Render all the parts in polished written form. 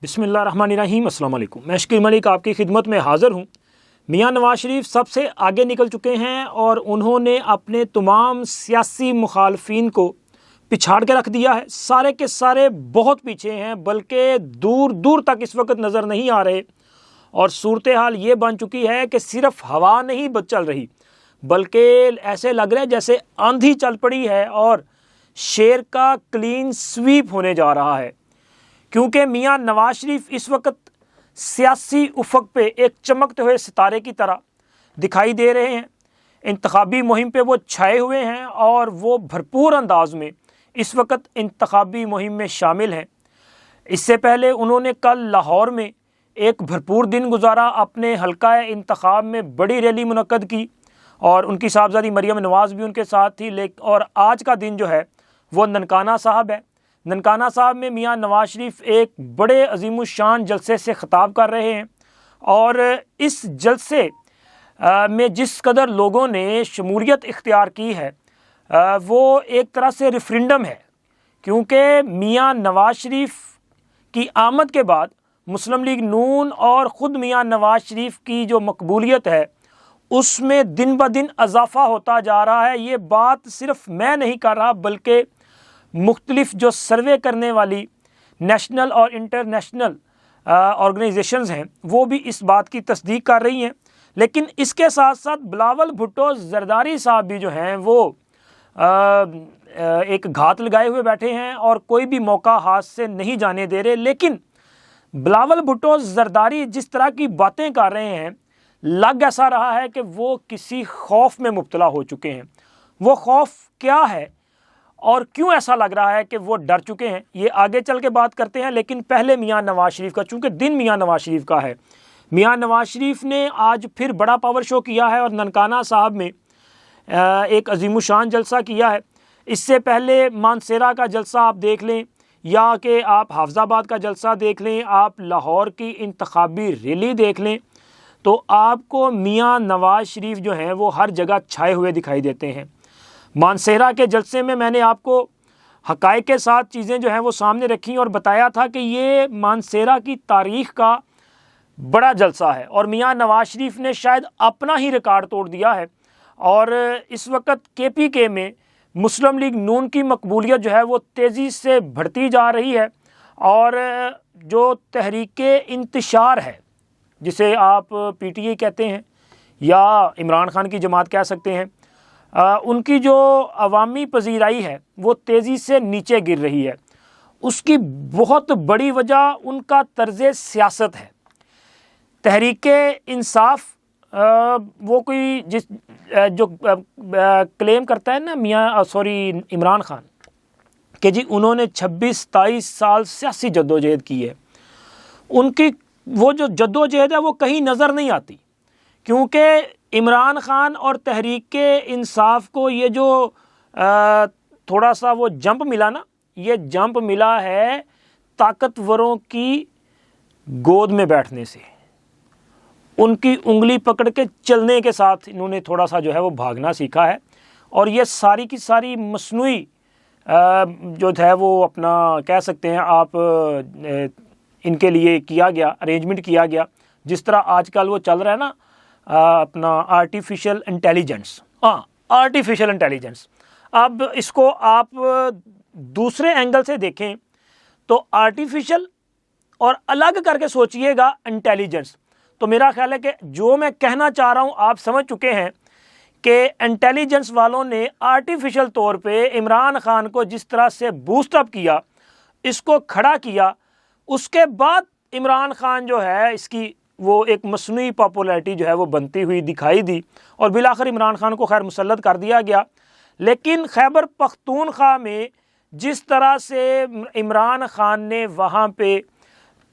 بسم اللہ الرحمن الرحیم۔ السلام علیکم۔ میں شکیل ملک آپ کی خدمت میں حاضر ہوں۔ میاں نواز شریف سب سے آگے نکل چکے ہیں اور انہوں نے اپنے تمام سیاسی مخالفین کو پچھاڑ کے رکھ دیا ہے۔ سارے کے سارے بہت پیچھے ہیں، بلکہ دور دور تک اس وقت نظر نہیں آ رہے، اور صورتحال یہ بن چکی ہے کہ صرف ہوا نہیں چل رہی، بلکہ ایسے لگ رہا ہے جیسے آندھی چل پڑی ہے اور شیر کا کلین سویپ ہونے جا رہا ہے، کیونکہ میاں نواز شریف اس وقت سیاسی افق پہ ایک چمکتے ہوئے ستارے کی طرح دکھائی دے رہے ہیں۔ انتخابی مہم پہ وہ چھائے ہوئے ہیں اور وہ بھرپور انداز میں اس وقت انتخابی مہم میں شامل ہیں۔ اس سے پہلے انہوں نے کل لاہور میں ایک بھرپور دن گزارا، اپنے حلقہ انتخاب میں بڑی ریلی منعقد کی اور ان کی صاحبزادی مریم نواز بھی ان کے ساتھ تھی۔ اور آج کا دن جو ہے وہ ننکانہ صاحب ہے۔ ننکانہ صاحب میں میاں نواز شریف ایک بڑے عظیم الشان جلسے سے خطاب کر رہے ہیں، اور اس جلسے میں جس قدر لوگوں نے شمولیت اختیار کی ہے وہ ایک طرح سے ریفرینڈم ہے، کیونکہ میاں نواز شریف کی آمد کے بعد مسلم لیگ نون اور خود میاں نواز شریف کی جو مقبولیت ہے اس میں دن بہ دن اضافہ ہوتا جا رہا ہے۔ یہ بات صرف میں نہیں کر رہا، بلکہ مختلف جو سروے کرنے والی نیشنل اور انٹرنیشنل آرگنائزیشنز ہیں وہ بھی اس بات کی تصدیق کر رہی ہیں۔ لیکن اس کے ساتھ ساتھ بلاول بھٹو زرداری صاحب بھی جو ہیں وہ ایک گھات لگائے ہوئے بیٹھے ہیں اور کوئی بھی موقع ہاتھ سے نہیں جانے دے رہے۔ لیکن بلاول بھٹو زرداری جس طرح کی باتیں کر رہے ہیں، لگ ایسا رہا ہے کہ وہ کسی خوف میں مبتلا ہو چکے ہیں۔ وہ خوف کیا ہے اور کیوں ایسا لگ رہا ہے کہ وہ ڈر چکے ہیں، یہ آگے چل کے بات کرتے ہیں۔ لیکن پہلے میاں نواز شریف کا، چونکہ دن میاں نواز شریف کا ہے، میاں نواز شریف نے آج پھر بڑا پاور شو کیا ہے اور ننکانہ صاحب میں ایک عظیم الشان جلسہ کیا ہے۔ اس سے پہلے مانسیرا کا جلسہ آپ دیکھ لیں، یا کہ آپ حافظ آباد کا جلسہ دیکھ لیں، آپ لاہور کی انتخابی ریلی دیکھ لیں، تو آپ کو میاں نواز شریف جو ہیں وہ ہر جگہ چھائے ہوئے دکھائی دیتے ہیں۔ مانسیرا کے جلسے میں نے آپ کو حقائق کے ساتھ چیزیں جو ہیں وہ سامنے رکھی اور بتایا تھا کہ یہ مانسیرا کی تاریخ کا بڑا جلسہ ہے، اور میاں نواز شریف نے شاید اپنا ہی ریکارڈ توڑ دیا ہے۔ اور اس وقت کے پی کے میں مسلم لیگ نون کی مقبولیت جو ہے وہ تیزی سے بڑھتی جا رہی ہے، اور جو تحریک انتشار ہے جسے آپ پی ٹی آئی کہتے ہیں یا عمران خان کی جماعت کہہ سکتے ہیں، ان کی جو عوامی پذیرائی ہے وہ تیزی سے نیچے گر رہی ہے۔ اس کی بہت بڑی وجہ ان کا طرز سیاست ہے۔ تحریک انصاف وہ کوئی جو کلیم کرتا ہے نا عمران خان کہ جی انہوں نے 26-27 سال سیاسی جدوجہد کی ہے، ان کی وہ جو جدوجہد ہے وہ کہیں نظر نہیں آتی، کیونکہ عمران خان اور تحریک انصاف کو یہ جو تھوڑا سا وہ جمپ ملا نا، یہ جمپ ملا ہے طاقتوروں کی گود میں بیٹھنے سے، ان کی انگلی پکڑ کے چلنے کے ساتھ انہوں نے تھوڑا سا جو ہے وہ بھاگنا سیکھا ہے، اور یہ ساری کی ساری مصنوعی جو ہے وہ اپنا کہہ سکتے ہیں آپ ان کے لیے کیا گیا، ارینجمنٹ کیا گیا، جس طرح آج کل وہ چل رہا ہے نا اپنا آرٹیفیشل انٹیلیجنس۔ اب اس کو آپ دوسرے اینگل سے دیکھیں تو آرٹیفیشل اور الگ کر کے سوچئے گا انٹیلیجنس، تو میرا خیال ہے کہ جو میں کہنا چاہ رہا ہوں آپ سمجھ چکے ہیں کہ انٹیلیجنس والوں نے آرٹیفیشل طور پہ عمران خان کو جس طرح سے بوسٹ اپ کیا، اس کو کھڑا کیا، اس کے بعد عمران خان جو ہے اس کی وہ ایک مصنوعی پاپولیرٹی جو ہے وہ بنتی ہوئی دکھائی دی، اور بالآخر عمران خان کو خیر مسلط کر دیا گیا۔ لیکن خیبر پختونخوا میں جس طرح سے عمران خان نے وہاں پہ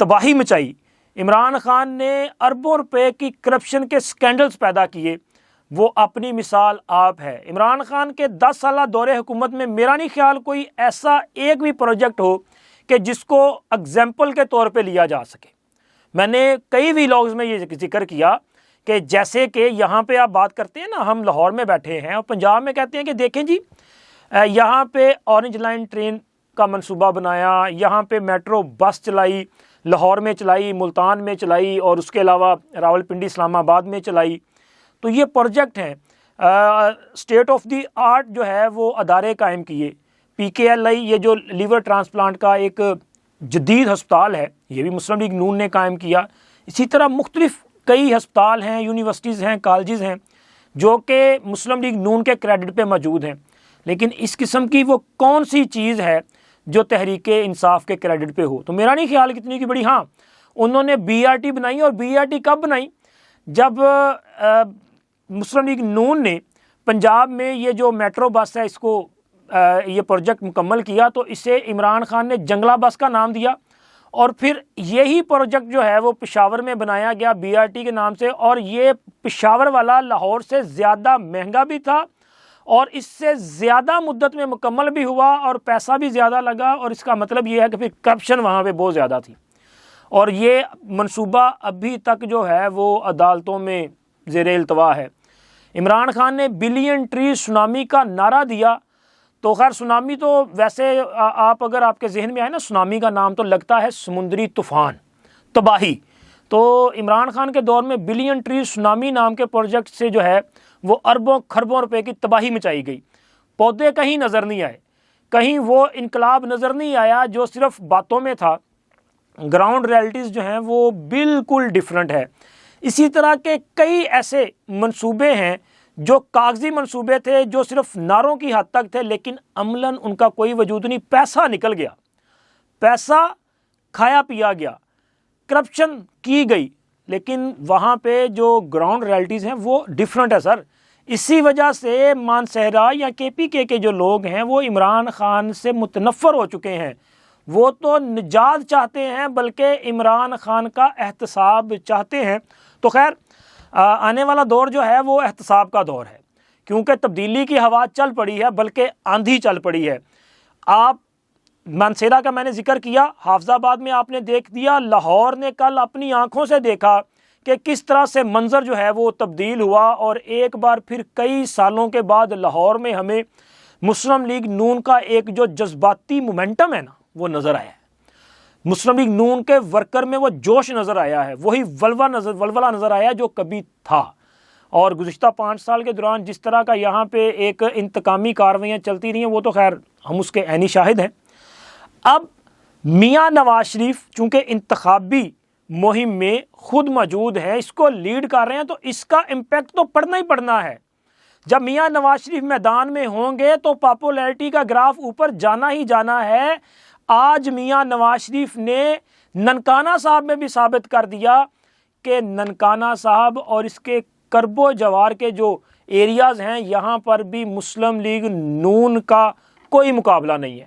تباہی مچائی، عمران خان نے اربوں روپے کی کرپشن کے سکینڈلز پیدا کیے، وہ اپنی مثال آپ ہے۔ عمران خان کے 10 سالہ دور حکومت میں میرا نہیں خیال کوئی ایسا ایک بھی پروجیکٹ ہو کہ جس کو اگزامپل کے طور پہ لیا جا سکے۔ میں نے کئی ویلاگز میں یہ ذکر کیا کہ جیسے کہ یہاں پہ آپ بات کرتے ہیں نا، ہم لاہور میں بیٹھے ہیں اور پنجاب میں کہتے ہیں کہ دیکھیں جی یہاں پہ اورنج لائن ٹرین کا منصوبہ بنایا، یہاں پہ میٹرو بس چلائی، لاہور میں چلائی، ملتان میں چلائی اور اس کے علاوہ راولپنڈی اسلام آباد میں چلائی. تو یہ پروجیکٹ ہیں. اسٹیٹ آف دی آرٹ جو ہے وہ ادارے قائم کیے. PKLI یہ جو لیور ٹرانسپلانٹ کا ایک جدید ہسپتال ہے یہ بھی مسلم لیگ نون نے قائم کیا. اسی طرح مختلف کئی ہسپتال ہیں، یونیورسٹیز ہیں، کالجز ہیں جو کہ مسلم لیگ نون کے کریڈٹ پہ موجود ہیں. لیکن اس قسم کی وہ کون سی چیز ہے جو تحریک انصاف کے کریڈٹ پہ ہو؟ تو میرا نہیں خیال کتنی کی بڑی. ہاں انہوں نے BRT بنائی، اور BRT کب بنائی؟ جب مسلم لیگ نون نے پنجاب میں یہ جو میٹرو بس ہے اس کو یہ پروجیکٹ مکمل کیا تو اسے عمران خان نے جنگلہ بس کا نام دیا، اور پھر یہی پروجیکٹ جو ہے وہ پشاور میں بنایا گیا BRT کے نام سے. اور یہ پشاور والا لاہور سے زیادہ مہنگا بھی تھا اور اس سے زیادہ مدت میں مکمل بھی ہوا اور پیسہ بھی زیادہ لگا. اور اس کا مطلب یہ ہے کہ پھر کرپشن وہاں پہ بہت زیادہ تھی، اور یہ منصوبہ ابھی تک جو ہے وہ عدالتوں میں زیر التوا ہے. عمران خان نے بلین ٹری سونامی کا نعرہ دیا. تو خیر سونامی تو ویسے آپ اگر آپ کے ذہن میں آئے نا سونامی کا نام تو لگتا ہے سمندری طوفان، تباہی. تو عمران خان کے دور میں بلین ٹری سونامی نام کے پروجیکٹ سے جو ہے وہ اربوں کھربوں روپے کی تباہی مچائی گئی. پودے کہیں نظر نہیں آئے، کہیں وہ انقلاب نظر نہیں آیا جو صرف باتوں میں تھا. گراؤنڈ ریالٹیز جو ہیں وہ بالکل ڈیفرنٹ ہے. اسی طرح کے کئی ایسے منصوبے ہیں جو کاغذی منصوبے تھے جو صرف نعروں کی حد تک تھے لیکن عملاً ان کا کوئی وجود نہیں. پیسہ نکل گیا، پیسہ کھایا پیا گیا، کرپشن کی گئی، لیکن وہاں پہ جو گراؤنڈ ریالٹیز ہیں وہ ڈیفرنٹ ہے سر. اسی وجہ سے مانسہرہ یا KPK کے جو لوگ ہیں وہ عمران خان سے متنفر ہو چکے ہیں. وہ تو نجات چاہتے ہیں بلکہ عمران خان کا احتساب چاہتے ہیں. تو خیر آنے والا دور جو ہے وہ احتساب کا دور ہے، کیونکہ تبدیلی کی ہوا چل پڑی ہے، بلکہ آندھی چل پڑی ہے. آپ مانسہرہ کا میں نے ذکر کیا، حافظ آباد میں آپ نے دیکھ دیا، لاہور نے کل اپنی آنکھوں سے دیکھا کہ کس طرح سے منظر جو ہے وہ تبدیل ہوا. اور ایک بار پھر کئی سالوں کے بعد لاہور میں ہمیں مسلم لیگ نون کا ایک جو جذباتی مومنٹم ہے نا وہ نظر آیا ہے. مسلم لیگ نون کے ورکر میں وہ جوش نظر آیا ہے، وہی ولولہ نظر آیا جو کبھی تھا. اور گزشتہ 5 سال کے دوران جس طرح کا یہاں پہ ایک انتقامی کارروائیاں چلتی رہی ہیں وہ تو خیر ہم اس کے عینی شاہد ہیں. اب میاں نواز شریف چونکہ انتخابی مہم میں خود موجود ہیں، اس کو لیڈ کر رہے ہیں، تو اس کا امپیکٹ تو پڑنا ہی پڑنا ہے. جب میاں نواز شریف میدان میں ہوں گے تو پاپولیرٹی کا گراف اوپر جانا ہی جانا ہے. آج میاں نواز شریف نے ننکانہ صاحب میں بھی ثابت کر دیا کہ ننکانہ صاحب اور اس کے کرب و جوار کے جو ایریاز ہیں یہاں پر بھی مسلم لیگ نون کا کوئی مقابلہ نہیں ہے.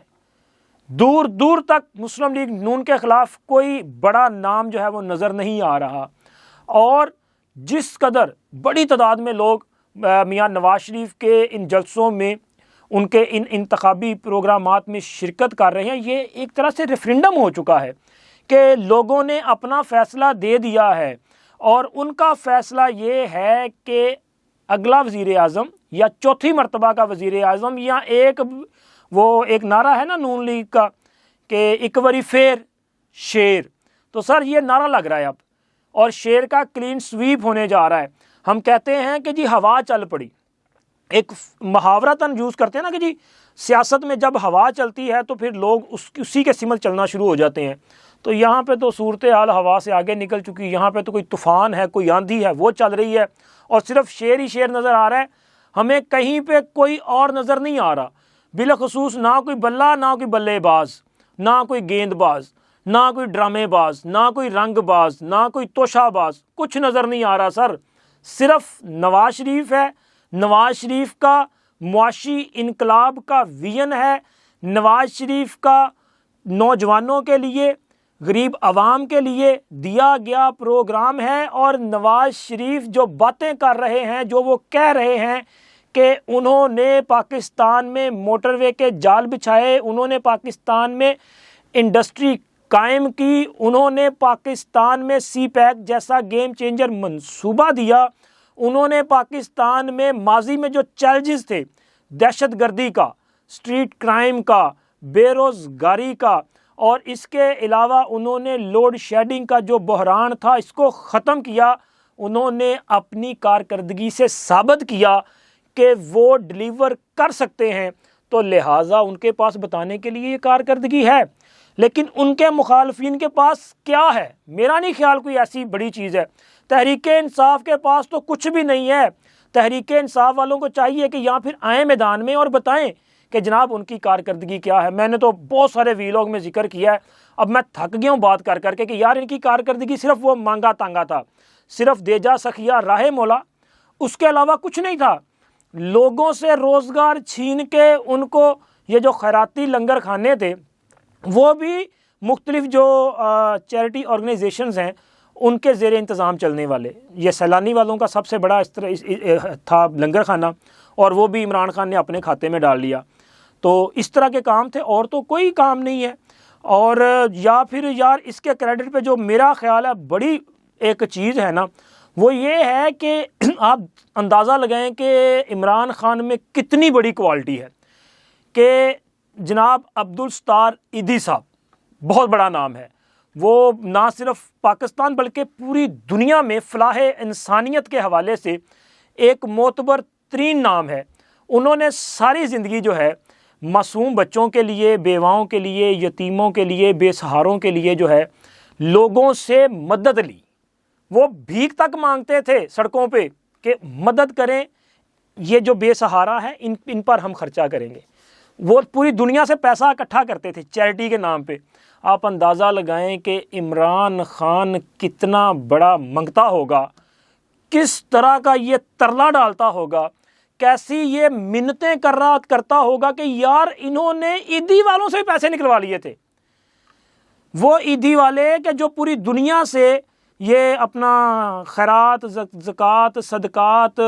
دور دور تک مسلم لیگ نون کے خلاف کوئی بڑا نام جو ہے وہ نظر نہیں آ رہا. اور جس قدر بڑی تعداد میں لوگ میاں نواز شریف کے ان جلسوں میں ان کے ان انتخابی پروگرامات میں شرکت کر رہے ہیں، یہ ایک طرح سے ریفرینڈم ہو چکا ہے کہ لوگوں نے اپنا فیصلہ دے دیا ہے. اور ان کا فیصلہ یہ ہے کہ اگلا وزیر اعظم یا چوتھی مرتبہ کا وزیر اعظم یا ایک نعرہ ہے نا نون لیگ کا کہ ایک باری پھر شیر، تو سر یہ نعرہ لگ رہا ہے اب، اور شیر کا کلین سویپ ہونے جا رہا ہے. ہم کہتے ہیں کہ جی ہوا چل پڑی، ایک محاورتاً یوز کرتے ہیں نا کہ جی سیاست میں جب ہوا چلتی ہے تو پھر لوگ اسی کے سمت چلنا شروع ہو جاتے ہیں. تو یہاں پہ تو صورتحال ہوا سے آگے نکل چکی. یہاں پہ تو کوئی طوفان ہے، کوئی آندھی ہے وہ چل رہی ہے، اور صرف شیر ہی شیر نظر آ رہا ہے. ہمیں کہیں پہ کوئی اور نظر نہیں آ رہا، بالخصوص نہ کوئی بلہ، نہ کوئی بلے باز، نہ کوئی گیند باز، نہ کوئی ڈرامے باز، نہ کوئی رنگ باز، نہ کوئی توشہ باز، کچھ نظر نہیں آ رہا سر. صرف نواز شریف ہے. نواز شریف کا معاشی انقلاب کا ویژن ہے، نواز شریف کا نوجوانوں کے لیے، غریب عوام کے لیے دیا گیا پروگرام ہے. اور نواز شریف جو باتیں کر رہے ہیں، جو وہ کہہ رہے ہیں کہ انہوں نے پاکستان میں موٹر وے کے جال بچھائے، انہوں نے پاکستان میں انڈسٹری قائم کی، انہوں نے پاکستان میں سی پیک جیسا گیم چینجر منصوبہ دیا، انہوں نے پاکستان میں ماضی میں جو چیلنجز تھے دہشت گردی کا، اسٹریٹ کرائم کا، بے روزگاری کا، اور اس کے علاوہ انہوں نے لوڈ شیڈنگ کا جو بحران تھا اس کو ختم کیا. انہوں نے اپنی کارکردگی سے ثابت کیا کہ وہ ڈلیور کر سکتے ہیں, تو لہٰذا ان کے پاس بتانے کے لیے یہ کارکردگی ہے. لیکن ان کے مخالفین کے پاس کیا ہے؟ میرا نہیں خیال کوئی ایسی بڑی چیز ہے. تحریک انصاف کے پاس تو کچھ بھی نہیں ہے. تحریک انصاف والوں کو چاہیے کہ یا پھر آئیں میدان میں اور بتائیں کہ جناب ان کی کارکردگی کیا ہے. میں نے تو بہت سارے ویلاگ میں ذکر کیا ہے, اب میں تھک گیا ہوں بات کر کر کے کہ یار ان کی کارکردگی صرف وہ مانگا تانگا تھا, صرف دے جا سخیا راہ مولا, اس کے علاوہ کچھ نہیں تھا. لوگوں سے روزگار چھین کے ان کو یہ جو خیراتی لنگر کھانے تھے وہ بھی مختلف جو چیریٹی آرگنائزیشنز ہیں ان کے زیر انتظام چلنے والے. یہ سیلانی والوں کا سب سے بڑا اس طرح تھا لنگر خانہ, اور وہ بھی عمران خان نے اپنے کھاتے میں ڈال لیا. تو اس طرح کے کام تھے, اور تو کوئی کام نہیں ہے. اور یا پھر یار اس کے کریڈٹ پہ جو میرا خیال ہے بڑی ایک چیز ہے نا, وہ یہ ہے کہ آپ اندازہ لگائیں کہ عمران خان میں کتنی بڑی کوالٹی ہے کہ جناب عبدالستار ایدھی صاحب, بہت بڑا نام ہے, وہ نہ صرف پاکستان بلکہ پوری دنیا میں فلاح انسانیت کے حوالے سے ایک معتبر ترین نام ہے. انہوں نے ساری زندگی جو ہے معصوم بچوں کے لیے, بیواؤں کے لیے, یتیموں کے لیے, بے سہاروں کے لیے جو ہے لوگوں سے مدد لی. وہ بھیک تک مانگتے تھے سڑکوں پہ کہ مدد کریں, یہ جو بے سہارا ہے ان پر ہم خرچہ کریں گے. وہ پوری دنیا سے پیسہ اکٹھا کرتے تھے چیریٹی کے نام پہ. آپ اندازہ لگائیں کہ عمران خان کتنا بڑا منگتا ہوگا, کس طرح کا یہ ترلا ڈالتا ہوگا, کیسی یہ منتیں کرتا ہوگا کہ یار انہوں نے ایدھی والوں سے بھی پیسے نکلوا لیے تھے. وہ ایدھی والے کہ جو پوری دنیا سے یہ اپنا خیرات, زکوٰۃ, صدقات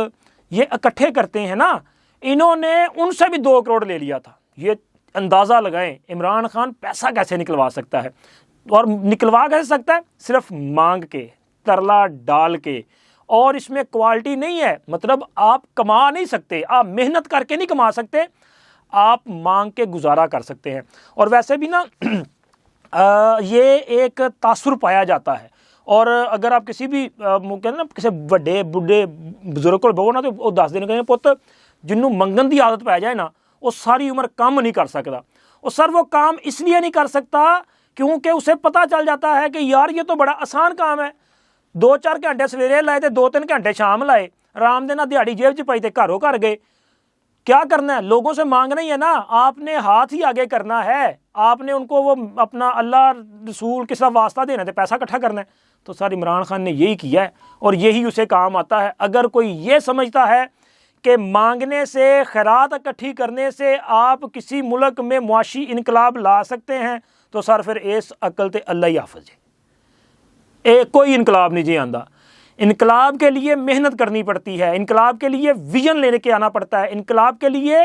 یہ اکٹھے کرتے ہیں نا, انہوں نے ان سے بھی 2 کروڑ لے لیا تھا. یہ اندازہ لگائیں عمران خان پیسہ کیسے نکلوا سکتا ہے, اور نکلوا کیسے سکتا ہے؟ صرف مانگ کے, ترلا ڈال کے. اور اس میں کوالٹی نہیں ہے, مطلب آپ کما نہیں سکتے, آپ محنت کر کے نہیں کما سکتے, آپ مانگ کے گزارا کر سکتے ہیں. اور ویسے بھی نا یہ ایک تاثر پایا جاتا ہے. اور اگر آپ کسی بھی نا کسی بڑے بڈھے بزرگ کو بہو نا تو وہ 10 دن کہیں پت جنوں منگن دی عادت پی جائے نا وہ ساری عمر کام نہیں کر سکتا. اور سر وہ کام اس لیے نہیں کر سکتا کیونکہ اسے پتہ چل جاتا ہے کہ یار یہ تو بڑا آسان کام ہے. 2-4 گھنٹے سویرے لائے تے 2-3 گھنٹے شام لائے, آرام دے نہ دیہڑی جیب چ پائی تے گھروں گھر گئے. کیا کرنا ہے؟ لوگوں سے مانگنا ہی ہے نا, آپ نے ہاتھ ہی آگے کرنا ہے, آپ نے ان کو وہ اپنا اللہ رسول کے ساتھ واسطہ دینا ہے, پیسہ اکٹھا کرنا ہے. تو سر عمران خان نے یہی کیا ہے اور یہی اسے کام آتا ہے. اگر کوئی یہ سمجھتا ہے کہ مانگنے سے, خیرات اکٹھی کرنے سے آپ کسی ملک میں معاشی انقلاب لا سکتے ہیں تو سر پھر اس عقل تے اللہ ہی حافظ ہے. کوئی انقلاب نہیں جی آندا. انقلاب کے لیے محنت کرنی پڑتی ہے, انقلاب کے لیے ویژن لینے کے آنا پڑتا ہے, انقلاب کے لیے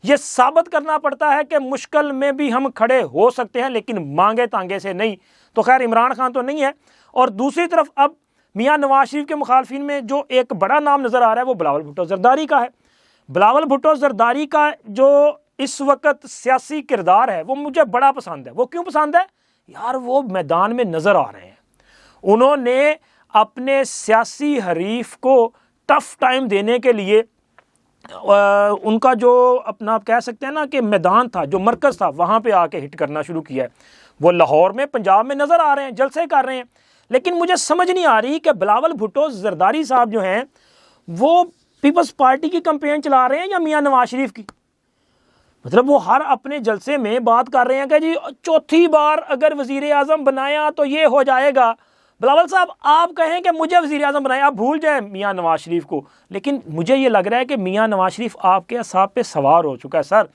یہ ثابت کرنا پڑتا ہے کہ مشکل میں بھی ہم کھڑے ہو سکتے ہیں لیکن مانگے تانگے سے نہیں. تو خیر عمران خان تو نہیں ہے. اور دوسری طرف اب میاں نواز شریف کے مخالفین میں جو ایک بڑا نام نظر آ رہا ہے وہ بلاول بھٹو زرداری کا ہے. بلاول بھٹو زرداری کا جو اس وقت سیاسی کردار ہے وہ مجھے بڑا پسند ہے. وہ کیوں پسند ہے؟ یار وہ میدان میں نظر آ رہے ہیں, انہوں نے اپنے سیاسی حریف کو ٹف ٹائم دینے کے لیے ان کا جو اپنا آپ کہہ سکتے ہیں نا کہ میدان تھا, جو مرکز تھا, وہاں پہ آ کے ہٹ کرنا شروع کیا ہے. وہ لاہور میں, پنجاب میں نظر آ رہے ہیں, جلسے کر رہے ہیں. لیکن مجھے سمجھ نہیں آ رہی کہ بلاول بھٹو زرداری صاحب جو ہیں وہ پیپلز پارٹی کی کمپین چلا رہے ہیں یا میاں نواز شریف کی. مطلب وہ ہر اپنے جلسے میں بات کر رہے ہیں کہ جی 4تھی بار اگر وزیر اعظم بنایا تو یہ ہو جائے گا. بلاول صاحب آپ کہیں کہ مجھے وزیر اعظم بنائیں, آپ بھول جائیں میاں نواز شریف کو. لیکن مجھے یہ لگ رہا ہے کہ میاں نواز شریف آپ کے اعصاب پہ سوار ہو چکا ہے. سر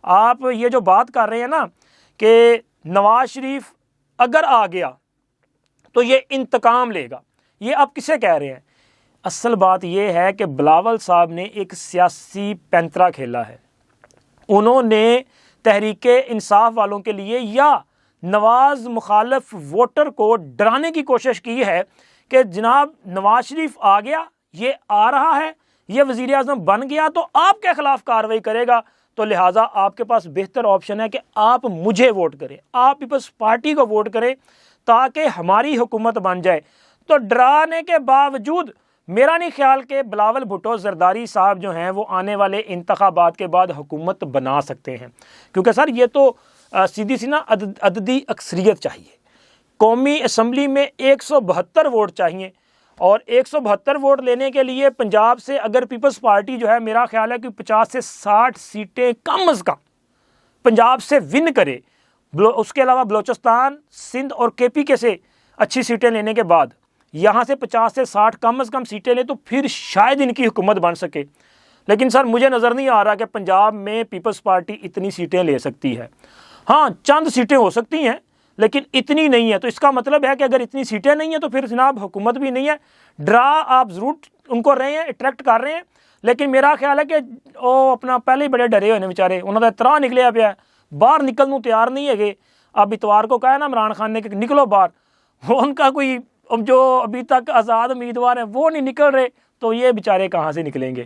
آپ یہ جو بات کر رہے ہیں نا کہ نواز شریف اگر آ گیا تو یہ انتقام لے گا, یہ آپ کسے کہہ رہے ہیں؟ اصل بات یہ ہے کہ بلاول صاحب نے ایک سیاسی پینترا کھیلا ہے. انہوں نے تحریک انصاف والوں کے لیے یا نواز مخالف ووٹر کو ڈرانے کی کوشش کی ہے کہ جناب نواز شریف آ گیا, یہ آ رہا ہے, یہ وزیر اعظم بن گیا تو آپ کے خلاف کارروائی کرے گا, تو لہٰذا آپ کے پاس بہتر آپشن ہے کہ آپ مجھے ووٹ کریں، آپ پیپلز پارٹی کو ووٹ کریں تاکہ ہماری حکومت بن جائے۔ تو ڈرانے کے باوجود میرا نہیں خیال کہ بلاول بھٹو زرداری صاحب جو ہیں وہ آنے والے انتخابات کے بعد حکومت بنا سکتے ہیں، کیونکہ سر یہ تو سیدھی سی نا عددی اکثریت چاہیے۔ قومی اسمبلی میں 172 ووٹ چاہیے، اور 172 ووٹ لینے کے لیے پنجاب سے اگر پیپلز پارٹی جو ہے میرا خیال ہے کہ 50 سے 60 سیٹیں کم از کم پنجاب سے ون کرے، اس کے علاوہ بلوچستان، سندھ اور کے پی کے سے اچھی سیٹیں لینے کے بعد یہاں سے 50 سے 60 کم از کم سیٹیں لیں تو پھر شاید ان کی حکومت بن سکے۔ لیکن سر مجھے نظر نہیں آ رہا کہ پنجاب میں پیپلز پارٹی اتنی سیٹیں لے سکتی ہے۔ ہاں چند سیٹیں ہو سکتی ہیں لیکن اتنی نہیں ہے، تو اس کا مطلب ہے کہ اگر اتنی سیٹیں نہیں ہیں تو پھر جناب حکومت بھی نہیں ہے۔ ڈرا آپ ضرور ان کو رہے ہیں، اٹریکٹ کر رہے ہیں، لیکن میرا خیال ہے کہ وہ اپنا پہلے ہی بڑے ڈرے ہوئے بیچارے، انہوں نے اتنا نکلیا پیا ہے، باہر نکلنے تیار نہیں ہے گے۔ اب اتوار کو کہا نا عمران خان نے کہ نکلو باہر، وہ ان کا کوئی جو ابھی تک آزاد امیدوار ہیں وہ نہیں نکل رہے، تو یہ بیچارے کہاں سے نکلیں گے۔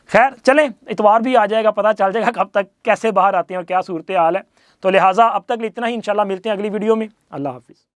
خیر چلیں، اتوار بھی آ جائے گا، پتہ چل جائے گا کب تک کیسے باہر آتے ہیں اور کیا صورتحال ہے۔ تو لہٰذا اب تک اتنا ہی، انشاءاللہ ملتے ہیں اگلی ویڈیو میں۔ اللہ حافظ۔